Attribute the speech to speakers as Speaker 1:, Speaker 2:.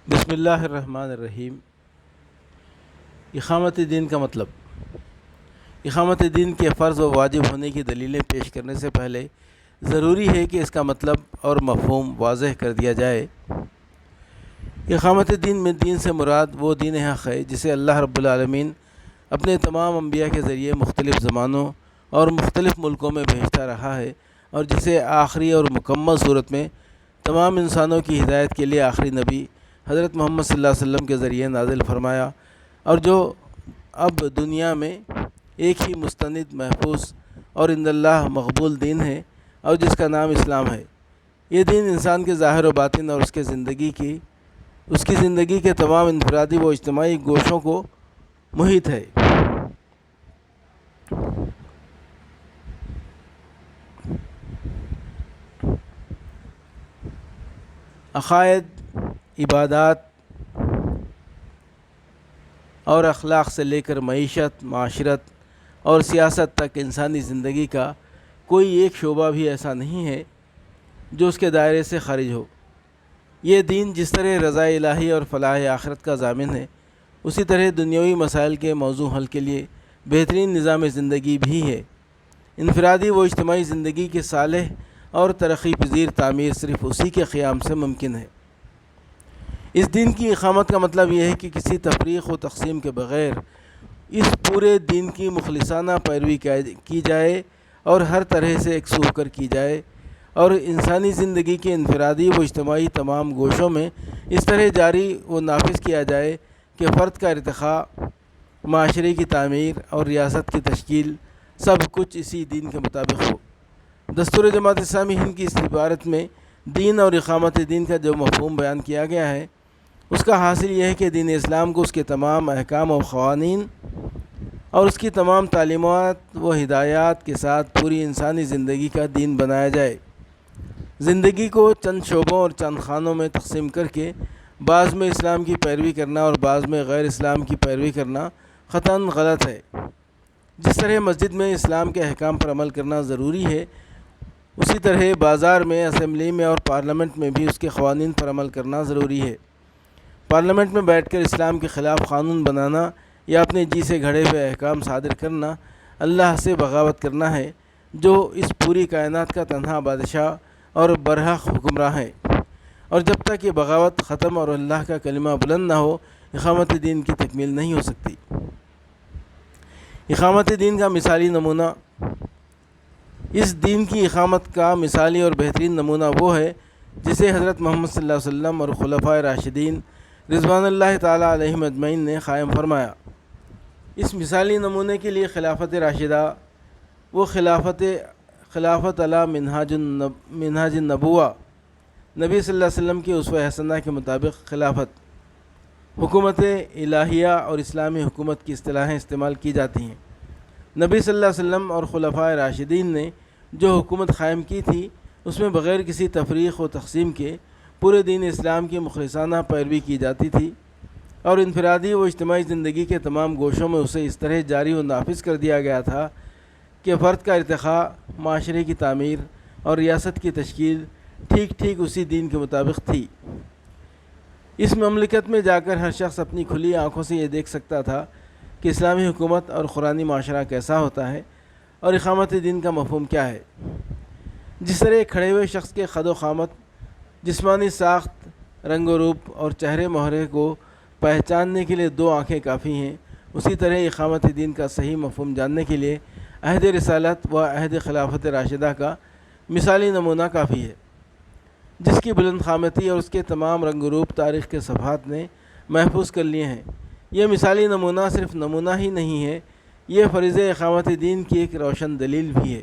Speaker 1: بسم اللہ الرحمن الرحیم۔ اقامت دین کا مطلب۔ اقامت دین کے فرض و واجب ہونے کی دلیلیں پیش کرنے سے پہلے ضروری ہے کہ اس کا مطلب اور مفہوم واضح کر دیا جائے۔ اقامت دین میں دین سے مراد وہ دین حق ہے جسے اللہ رب العالمین اپنے تمام انبیاء کے ذریعے مختلف زمانوں اور مختلف ملکوں میں بھیجتا رہا ہے، اور جسے آخری اور مکمل صورت میں تمام انسانوں کی ہدایت کے لیے آخری نبی حضرت محمد صلی اللہ علیہ وسلم کے ذریعے نازل فرمایا، اور جو اب دنیا میں ایک ہی مستند، محفوظ اور عند اللہ مقبول دین ہے، اور جس کا نام اسلام ہے۔ یہ دین انسان کے ظاہر و باطن اور اس کی زندگی کے تمام انفرادی و اجتماعی گوشوں کو محیط ہے۔ عقائد، عبادات اور اخلاق سے لے کر معیشت، معاشرت اور سیاست تک انسانی زندگی کا کوئی ایک شعبہ بھی ایسا نہیں ہے جو اس کے دائرے سے خارج ہو۔ یہ دین جس طرح رضا الہی اور فلاح آخرت کا ضامن ہے، اسی طرح دنیاوی مسائل کے موضوع حل کے لیے بہترین نظام زندگی بھی ہے۔ انفرادی و اجتماعی زندگی کی صالح اور ترقی پذیر تعمیر صرف اسی کے قیام سے ممکن ہے۔ اس دین کی اقامت کا مطلب یہ ہے کہ کسی تفریق و تقسیم کے بغیر اس پورے دین کی مخلصانہ پیروی کی جائے اور ہر طرح سے یکسو ہو کر کی جائے، اور انسانی زندگی کے انفرادی و اجتماعی تمام گوشوں میں اس طرح جاری و نافذ کیا جائے کہ فرد کا ارتقاء، معاشرے کی تعمیر اور ریاست کی تشکیل سب کچھ اسی دین کے مطابق ہو۔ دستور جماعت اسلامی ہند کی اس عبارت میں دین اور اقامت دین کا جو مفہوم بیان کیا گیا ہے، اس کا حاصل یہ ہے کہ دین اسلام کو اس کے تمام احکام و قوانین اور اس کی تمام تعلیمات و ہدایات کے ساتھ پوری انسانی زندگی کا دین بنایا جائے۔ زندگی کو چند شعبوں اور چند خانوں میں تقسیم کر کے بعض میں اسلام کی پیروی کرنا اور بعض میں غیر اسلام کی پیروی کرنا قطعاً غلط ہے۔ جس طرح مسجد میں اسلام کے احکام پر عمل کرنا ضروری ہے، اسی طرح بازار میں، اسمبلی میں اور پارلیمنٹ میں بھی اس کے قوانین پر عمل کرنا ضروری ہے۔ پارلیمنٹ میں بیٹھ کر اسلام کے خلاف قانون بنانا یا اپنے جی سے گھڑے ہوئے احکام صادر کرنا اللہ سے بغاوت کرنا ہے، جو اس پوری کائنات کا تنہا بادشاہ اور برحق حکمراں ہے، اور جب تک یہ بغاوت ختم اور اللہ کا کلمہ بلند نہ ہو، اقامت دین کی تکمیل نہیں ہو سکتی۔ اقامت دین کا مثالی نمونہ۔ اس دین کی اقامت کا مثالی اور بہترین نمونہ وہ ہے جسے حضرت محمد صلی اللہ علیہ وسلم اور خلفائے راشدین رضوان اللہ تعالیٰ علیہم اجمعین نے قائم فرمایا۔ اس مثالی نمونے کے لیے خلافت راشدہ، وہ خلافت علی منہاج النبوہ، نبی صلی اللہ علیہ وسلم کی اسوہ حسنہ کے مطابق خلافت، حکومت الہیہ اور اسلامی حکومت کی اصطلاحیں استعمال کی جاتی ہیں۔ نبی صلی اللہ علیہ وسلم اور خلفائے راشدین نے جو حکومت قائم کی تھی، اس میں بغیر کسی تفریق و تقسیم کے پورے دین اسلام کی مخلصانہ پیروی کی جاتی تھی، اور انفرادی و اجتماعی زندگی کے تمام گوشوں میں اسے اس طرح جاری و نافذ کر دیا گیا تھا کہ فرد کا ارتقاء، معاشرے کی تعمیر اور ریاست کی تشکیل ٹھیک اسی دین کے مطابق تھی۔ اس مملکت میں جا کر ہر شخص اپنی کھلی آنکھوں سے یہ دیکھ سکتا تھا کہ اسلامی حکومت اور قرآنی معاشرہ کیسا ہوتا ہے اور اقامت دین کا مفہوم کیا ہے۔ جس طرح ایک کھڑے ہوئے شخص کے قد و قامت، جسمانی ساخت، رنگ و روپ اور چہرے مہرے کو پہچاننے کے لیے 2 آنکھیں کافی ہیں، اسی طرح اقامت دین کا صحیح مفہوم جاننے کے لیے عہد رسالت و عہد خلافت راشدہ کا مثالی نمونہ کافی ہے، جس کی بلند قامتی اور اس کے تمام رنگ و روپ تاریخ کے صفحات نے محفوظ کر لیے ہیں۔ یہ مثالی نمونہ صرف نمونہ ہی نہیں ہے، یہ فریضہ اقامت دین کی ایک روشن دلیل بھی ہے۔